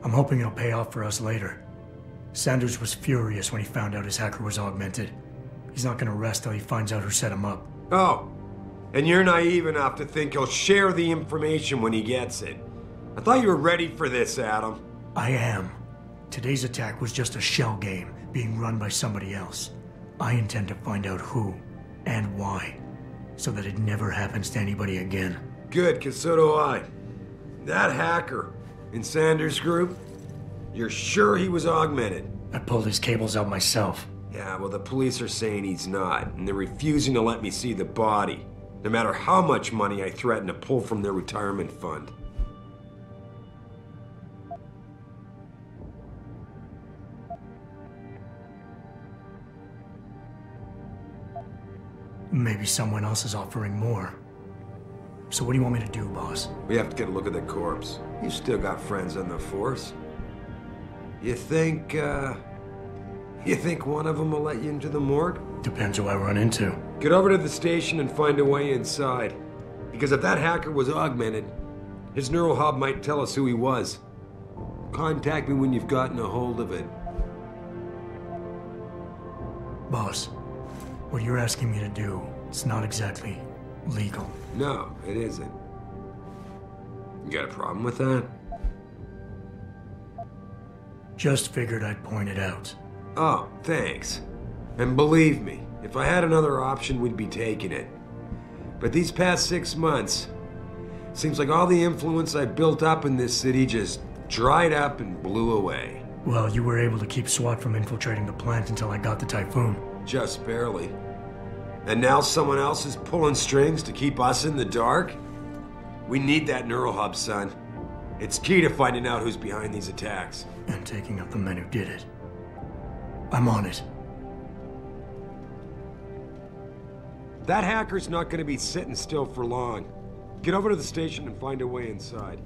I'm hoping it'll pay off for us later. Sanders was furious when he found out his hacker was augmented. He's not gonna rest till he finds out who set him up. Oh, and you're naive enough to think he'll share the information when he gets it. I thought you were ready for this, Adam. I am. Today's attack was just a shell game being run by somebody else. I intend to find out who and why, so that it never happens to anybody again. Good, because so do I. That hacker in Sanders' group, you're sure he was augmented? I pulled his cables out myself. Yeah, well, the police are saying he's not, and they're refusing to let me see the body, no matter how much money I threaten to pull from their retirement fund. Maybe someone else is offering more. So what do you want me to do, boss? We have to get a look at the corpse. You've still got friends on the force. You think one of them will let you into the morgue? Depends who I run into. Get over to the station and find a way inside. Because if that hacker was augmented, his neural hub might tell us who he was. Contact me when you've gotten a hold of it. Boss, what you're asking me to do, it's not exactly legal. No, it isn't. You got a problem with that? Just figured I'd point it out. Oh, thanks. And believe me, if I had another option, we'd be taking it. But these past 6 months, seems like all the influence I built up in this city just dried up and blew away. Well, you were able to keep SWAT from infiltrating the plant until I got the typhoon. Just barely. And now someone else is pulling strings to keep us in the dark? We need that neural hub, son. It's key to finding out who's behind these attacks. And taking out the men who did it. I'm on it. That hacker's not going to be sitting still for long. Get over to the station and find a way inside.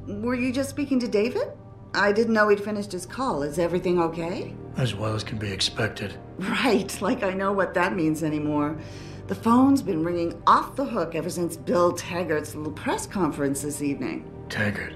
Were you just speaking to David? I didn't know he'd finished his call. Is everything okay? As well as can be expected. Right, like I know what that means anymore. The phone's been ringing off the hook ever since Bill Taggart's little press conference this evening. Taggart.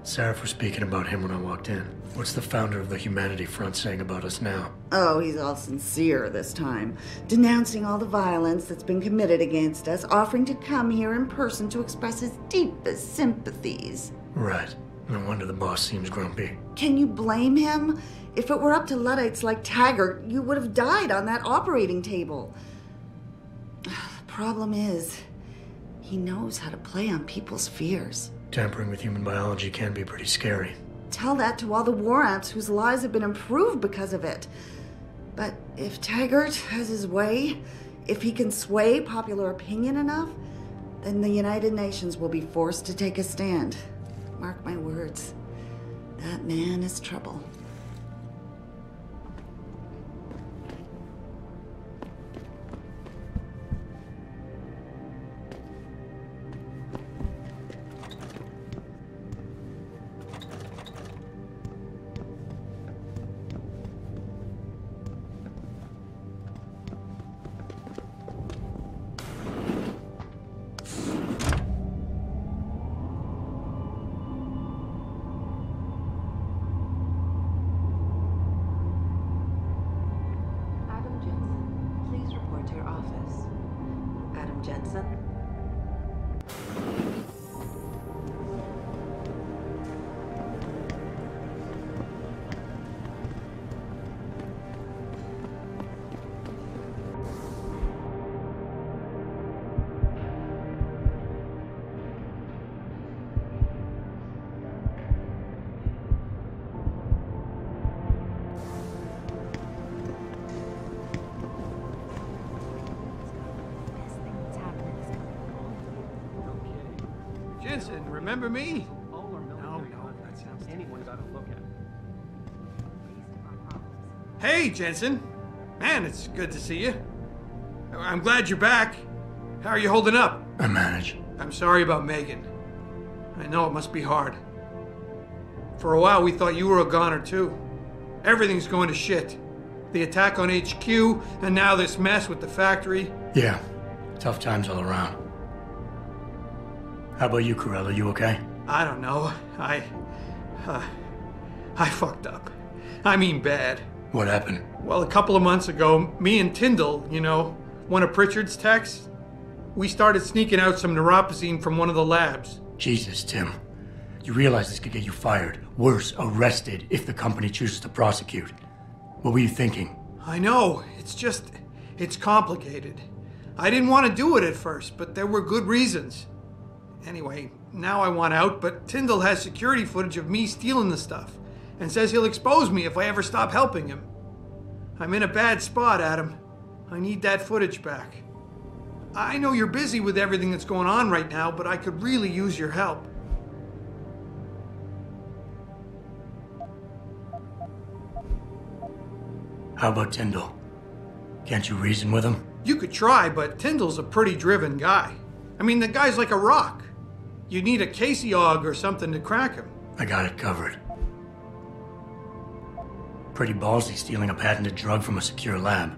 Sarah was speaking about him when I walked in. What's the founder of the Humanity Front saying about us now? Oh, he's all sincere this time, denouncing all the violence that's been committed against us, offering to come here in person to express his deepest sympathies. Right. No wonder the boss seems grumpy. Can you blame him? If it were up to Luddites like Taggart, you would have died on that operating table. The problem is, he knows how to play on people's fears. Tampering with human biology can be pretty scary. Tell that to all the war ants whose lives have been improved because of it. But if Taggart has his way, if he can sway popular opinion enough, then the United Nations will be forced to take a stand. Mark my words, that man is trouble. Jensen, remember me? No, that sounds anyone got to look at. Hey, Jensen. Man, it's good to see you. I'm glad you're back. How are you holding up? I manage. I'm sorry about Megan. I know it must be hard. For a while, we thought you were a goner, too. Everything's going to shit. The attack on HQ, and now this mess with the factory. Yeah, tough times all around. How about you, Corella? You okay? I don't know. I fucked up. I mean bad. What happened? Well, a couple of months ago, me and Tyndall, you know, one of Pritchard's techs, we started sneaking out some neuropozyne from one of the labs. Jesus, Tim. You realize this could get you fired. Worse, arrested if the company chooses to prosecute. What were you thinking? I know. It's complicated. I didn't want to do it at first, but there were good reasons. Anyway, now I want out, but Tyndall has security footage of me stealing the stuff and says he'll expose me if I ever stop helping him. I'm in a bad spot, Adam. I need that footage back. I know you're busy with everything that's going on right now, but I could really use your help. How about Tyndall? Can't you reason with him? You could try, but Tyndall's a pretty driven guy. I mean, the guy's like a rock. You need a Casey og or something to crack him. I got it covered. Pretty ballsy stealing a patented drug from a secure lab.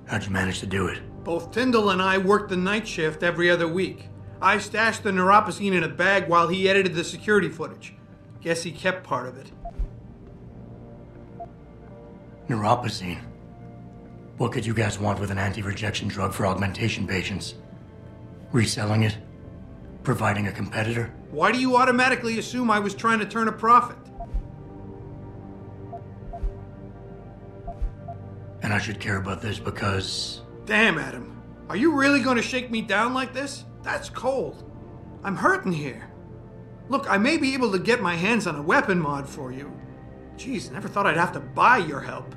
How'd you manage to do it? Both Tyndall and I worked the night shift every other week. I stashed the neuropozyne in a bag while he edited the security footage. Guess he kept part of it. Neuropozyne? What could you guys want with an anti-rejection drug for augmentation patients? Reselling it? Providing a competitor? Why do you automatically assume I was trying to turn a profit? And I should care about this because... Damn, Adam. Are you really going to shake me down like this? That's cold. I'm hurting here. Look, I may be able to get my hands on a weapon mod for you. Jeez, never thought I'd have to buy your help.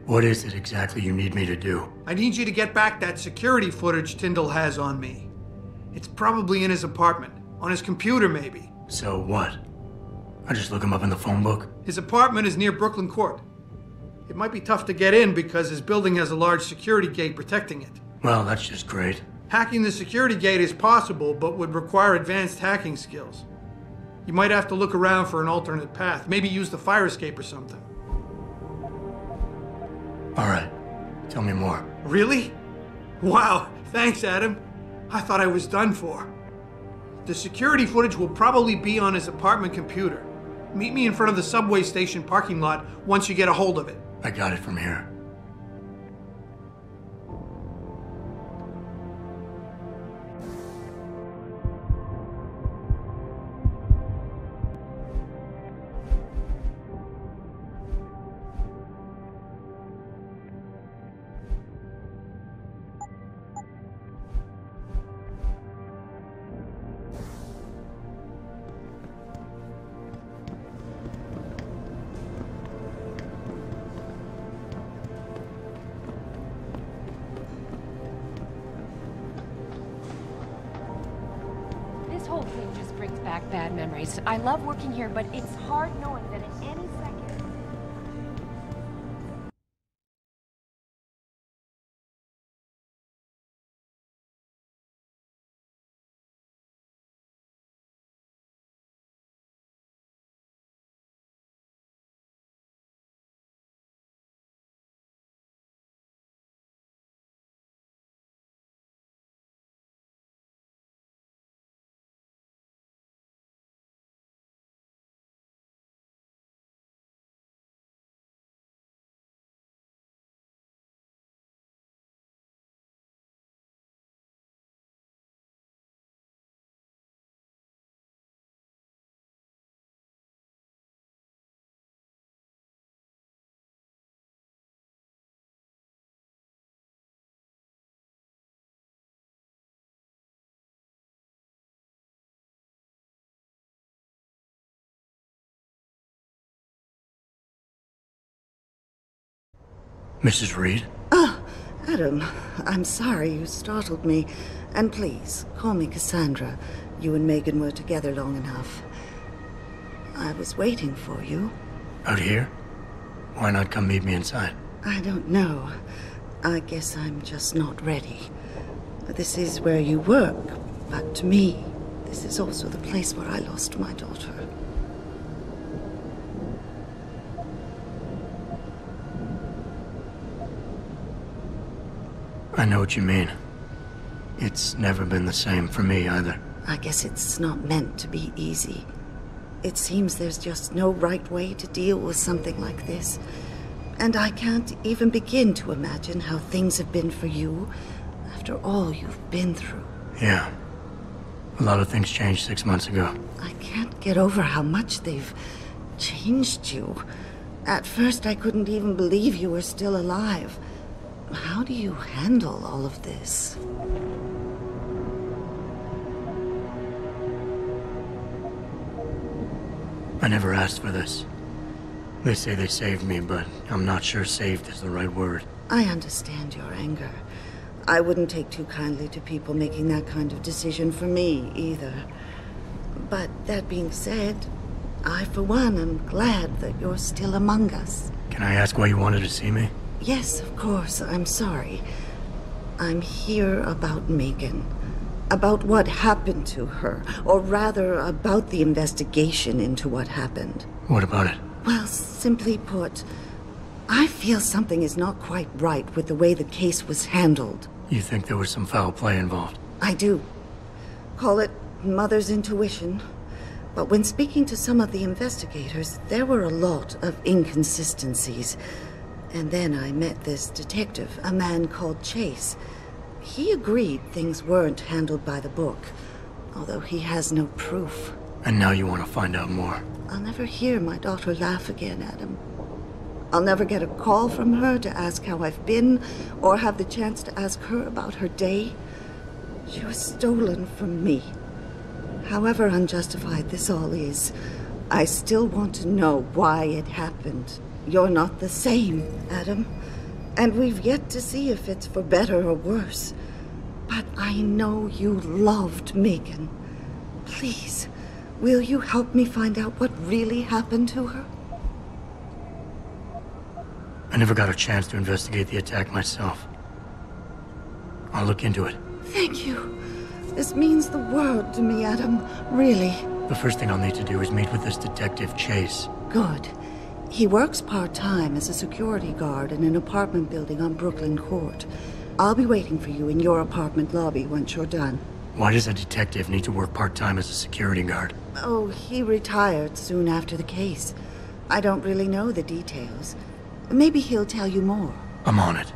What is it exactly you need me to do? I need you to get back that security footage Tyndall has on me. It's probably in his apartment. On his computer, maybe. So what? I just look him up in the phone book? His apartment is near Brooklyn Court. It might be tough to get in because his building has a large security gate protecting it. Well, that's just great. Hacking the security gate is possible, but would require advanced hacking skills. You might have to look around for an alternate path. Maybe use the fire escape or something. All right. Tell me more. Really? Wow. Thanks, Adam. I thought I was done for. The security footage will probably be on his apartment computer. Meet me in front of the subway station parking lot once you get a hold of it. I got it from here. This whole thing just brings back bad memories. I love working here, but it's hard knowing that at any second... Mrs. Reed? Adam, I'm sorry you startled me. And please, call me Cassandra. You and Megan were together long enough. I was waiting for you. Out here? Why not come meet me inside? I don't know. I guess I'm just not ready. This is where you work, but to me, this is also the place where I lost my daughter. I know what you mean. It's never been the same for me either. I guess it's not meant to be easy. It seems there's just no right way to deal with something like this. And I can't even begin to imagine how things have been for you after all you've been through. Yeah. A lot of things changed 6 months ago. I can't get over how much they've changed you. At first, I couldn't even believe you were still alive. How do you handle all of this? I never asked for this. They say they saved me, but I'm not sure saved is the right word. I understand your anger. I wouldn't take too kindly to people making that kind of decision for me, either. But that being said, I, for one, am glad that you're still among us. Can I ask why you wanted to see me? Yes, of course. I'm sorry. I'm here about Megan. About what happened to her. Or rather, about the investigation into what happened. What about it? Well, simply put, I feel something is not quite right with the way the case was handled. You think there was some foul play involved? I do. Call it mother's intuition. But when speaking to some of the investigators, there were a lot of inconsistencies. And then I met this detective, a man called Chase. He agreed things weren't handled by the book, although he has no proof. And now you want to find out more? I'll never hear my daughter laugh again, Adam. I'll never get a call from her to ask how I've been, or have the chance to ask her about her day. She was stolen from me. However unjustified this all is, I still want to know why it happened. You're not the same, Adam. And we've yet to see if it's for better or worse. But I know you loved Megan. Please, will you help me find out what really happened to her? I never got a chance to investigate the attack myself. I'll look into it. Thank you. This means the world to me, Adam. Really. The first thing I'll need to do is meet with this detective, Chase. Good. He works part-time as a security guard in an apartment building on Brooklyn Court. I'll be waiting for you in your apartment lobby once you're done. Why does a detective need to work part-time as a security guard? Oh, he retired soon after the case. I don't really know the details. Maybe he'll tell you more. I'm on it.